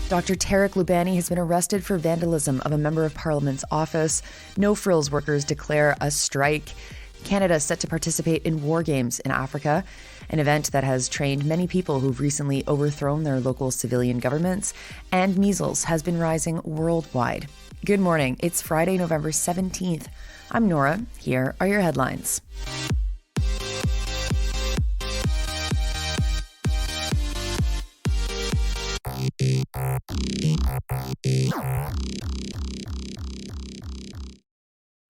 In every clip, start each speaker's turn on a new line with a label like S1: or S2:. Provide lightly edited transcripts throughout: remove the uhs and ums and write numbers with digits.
S1: Dr. Tarek Loubani has been arrested for vandalism of a member of Parliament's office. No Frills workers declare a strike. Canada is set to participate in war games in Africa, an event that has trained many people who've recently overthrown their local civilian governments. And measles has been rising worldwide. Good morning. It's Friday, November 17th. I'm Nora. Here are your headlines.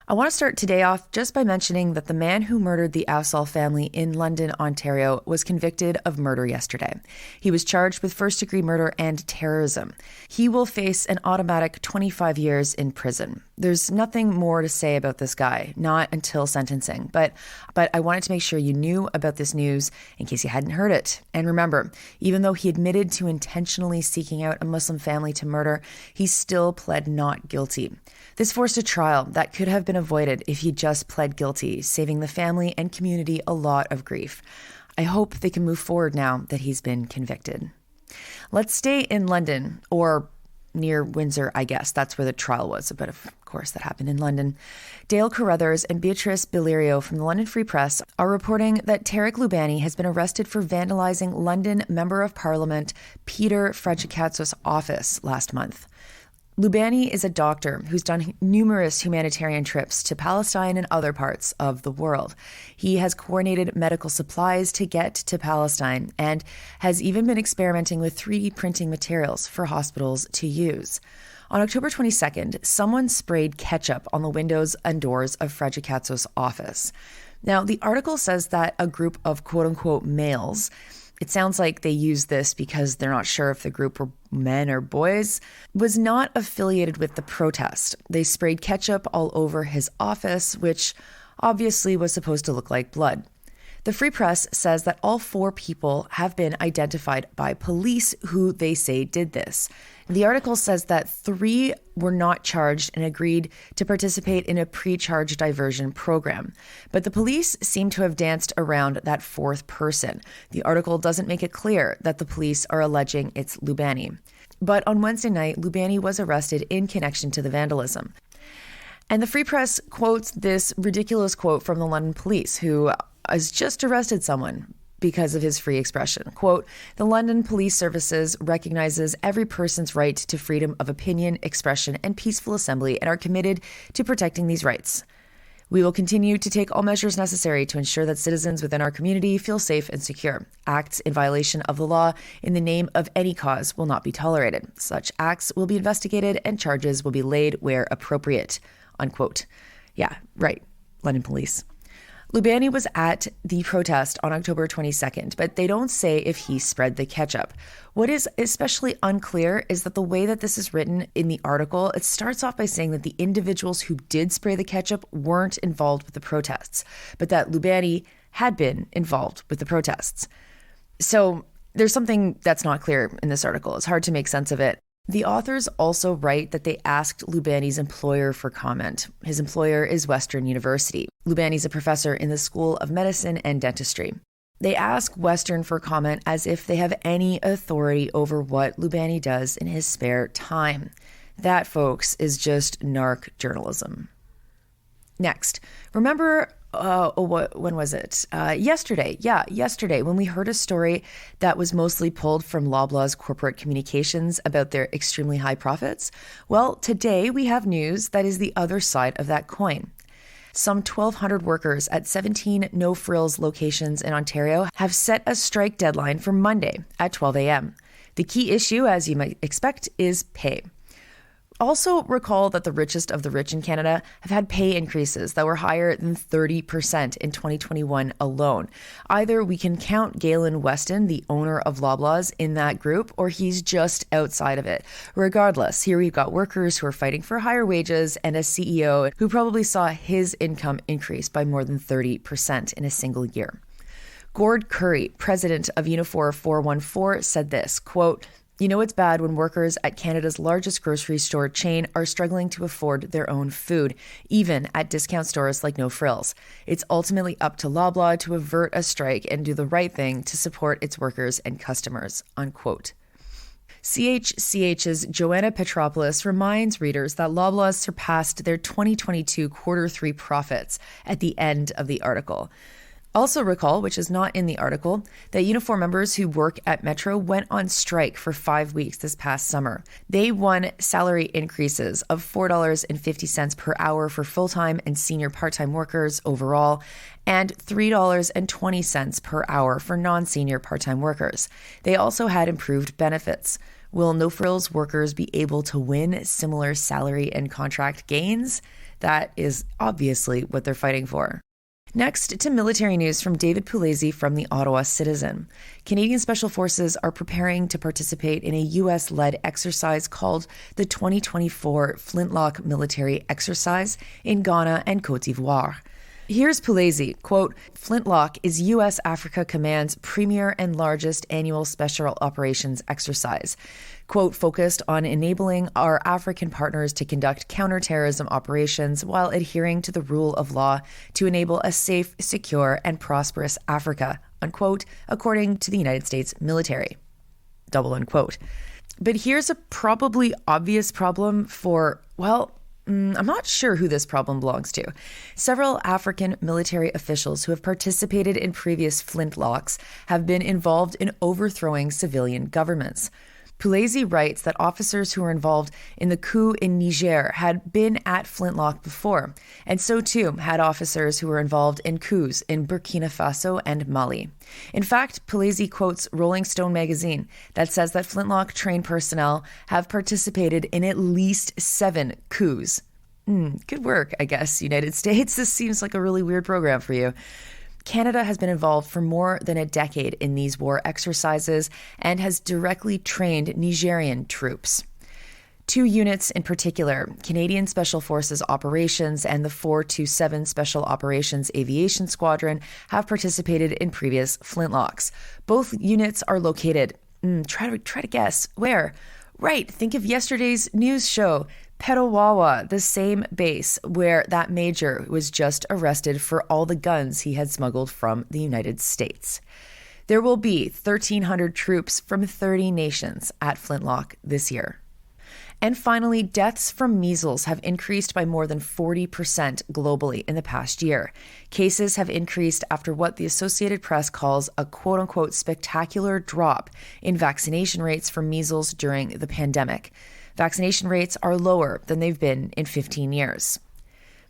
S1: I want to start today off just by mentioning that the man who murdered the Assault family in London, Ontario, was convicted of murder yesterday. He was charged with first-degree murder and terrorism. He will face an automatic 25 years in prison. There's nothing more to say about this guy, not until sentencing. But I wanted to make sure you knew about this news in case you hadn't heard it. And remember, even though he admitted to intentionally seeking out a Muslim family to murder, he still pled not guilty. This forced a trial that could have been avoided if he just pled guilty, saving the family and community a lot of grief. I hope they can move forward now that he's been convicted. Let's stay in London, or near Windsor, I guess. That's where the trial was, but of course that happened in London. Dale Carruthers and Beatrice Bilirio from the London Free Press are reporting that Tarek Loubani has been arrested for vandalising London Member of Parliament Peter Fredzikatsos' office last month. Loubani is a doctor who's done numerous humanitarian trips to Palestine and other parts of the world. He has coordinated medical supplies to get to Palestine and has even been experimenting with 3D printing materials for hospitals to use. On October 22nd, someone sprayed ketchup on the windows and doors of Fredzikatsos' office. Now, the article says that a group of quote-unquote males, it sounds like they used this because they're not sure if the group were men or boys, was not affiliated with the protest. They sprayed ketchup all over his office, which obviously was supposed to look like blood. The Free Press says that all 4 people have been identified by police who they say did this. The article says that 3 were not charged and agreed to participate in a pre-charge diversion program. But the police seem to have danced around that 4th person. The article doesn't make it clear that the police are alleging it's Loubani. But on Wednesday night, Loubani was arrested in connection to the vandalism. And the Free Press quotes this ridiculous quote from the London police, who has just arrested someone because of his free expression. Quote, "The London Police Services recognizes every person's right to freedom of opinion, expression, and peaceful assembly and are committed to protecting these rights. We will continue to take all measures necessary to ensure that citizens within our community feel safe and secure. Acts in violation of the law in the name of any cause will not be tolerated. Such acts will be investigated and charges will be laid where appropriate." Unquote. Yeah, right. London police. Loubani was at the protest on October 22nd, but they don't say if he spread the ketchup. What is especially unclear is that the way that this is written in the article, it starts off by saying that the individuals who did spray the ketchup weren't involved with the protests, but that Loubani had been involved with the protests. So there's something that's not clear in this article. It's hard to make sense of it. The authors also write that they asked Loubani's employer for comment. His employer is Western University. Loubani's a professor in the School of Medicine and Dentistry. They ask Western for comment as if they have any authority over what Loubani does in his spare time. That, folks, is just narc journalism. Next, remember, when was it? Yesterday. Yeah, yesterday, when we heard a story that was mostly pulled from Loblaw's corporate communications about their extremely high profits. Well, today we have news that is the other side of that coin. Some 1,200 workers at 17 No Frills locations in Ontario have set a strike deadline for Monday at 12 a.m. The key issue, as you might expect, is pay. Also recall that the richest of the rich in Canada have had pay increases that were higher than 30% in 2021 alone. Either we can count Galen Weston, the owner of Loblaws, in that group, or he's just outside of it. Regardless, here we've got workers who are fighting for higher wages and a CEO who probably saw his income increase by more than 30% in a single year. Gord Curry, president of Unifor 414, said this, quote, You know it's bad when workers at Canada's largest grocery store chain are struggling to afford their own food, even at discount stores like No Frills. It's ultimately up to Loblaw to avert a strike and do the right thing to support its workers and customers, unquote. CHCH's Joanna Petropoulos reminds readers that Loblaw surpassed their 2022 Q3 profits at the end of the article. Also recall, which is not in the article, that uniform members who work at Metro went on strike for 5 weeks this past summer. They won salary increases of $4.50 per hour for full-time and senior part-time workers overall, and $3.20 per hour for non-senior part-time workers. They also had improved benefits. Will No Frills workers be able to win similar salary and contract gains? That is obviously what they're fighting for. Next to military news from David Pugliese from the Ottawa Citizen. Canadian Special Forces are preparing to participate in a U.S.-led exercise called the 2024 Flintlock Military Exercise in Ghana and Côte d'Ivoire. Here's Pugliese, quote, Flintlock is U.S. Africa Command's premier and largest annual special operations exercise, quote, focused on enabling our African partners to conduct counterterrorism operations while adhering to the rule of law to enable a safe, secure, and prosperous Africa, unquote, according to the United States military, double unquote. But here's a probably obvious problem for, I'm not sure who this problem belongs to. Several African military officials who have participated in previous flintlocks have been involved in overthrowing civilian governments. Pugliese writes that officers who were involved in the coup in Niger had been at Flintlock before, and so too had officers who were involved in coups in Burkina Faso and Mali. In fact, Pugliese quotes Rolling Stone magazine that says that Flintlock-trained personnel have participated in at least 7 coups. Good work, I guess, United States. This seems like a really weird program for you. Canada has been involved for more than a decade in these war exercises and has directly trained Nigerian troops. 2 units in particular, Canadian Special Forces Operations and the 427 Special Operations Aviation Squadron, have participated in previous flintlocks. Both units are located, try to guess, where? Right, think of yesterday's news show, Petawawa, the same base where that major was just arrested for all the guns he had smuggled from the United States. There will be 1,300 troops from 30 nations at Flintlock this year. And finally, deaths from measles have increased by more than 40% globally in the past year. Cases have increased after what the Associated Press calls a quote-unquote spectacular drop in vaccination rates for measles during the pandemic. Vaccination rates are lower than they've been in 15 years.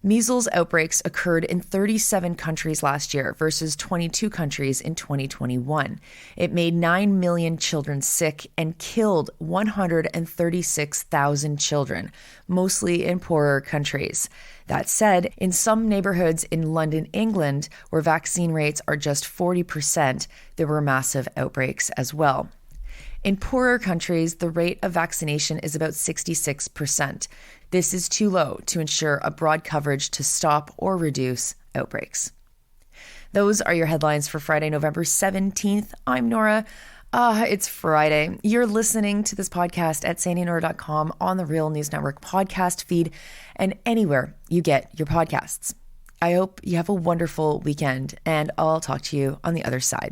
S1: Measles outbreaks occurred in 37 countries last year versus 22 countries in 2021. It made 9 million children sick and killed 136,000 children, mostly in poorer countries. That said, in some neighborhoods in London, England, where vaccine rates are just 40%, there were massive outbreaks as well. In poorer countries, the rate of vaccination is about 66%. This is too low to ensure a broad coverage to stop or reduce outbreaks. Those are your headlines for Friday, November 17th. I'm Nora. It's Friday. You're listening to this podcast at sandynora.com, on the Real News Network podcast feed, and anywhere you get your podcasts. I hope you have a wonderful weekend, and I'll talk to you on the other side.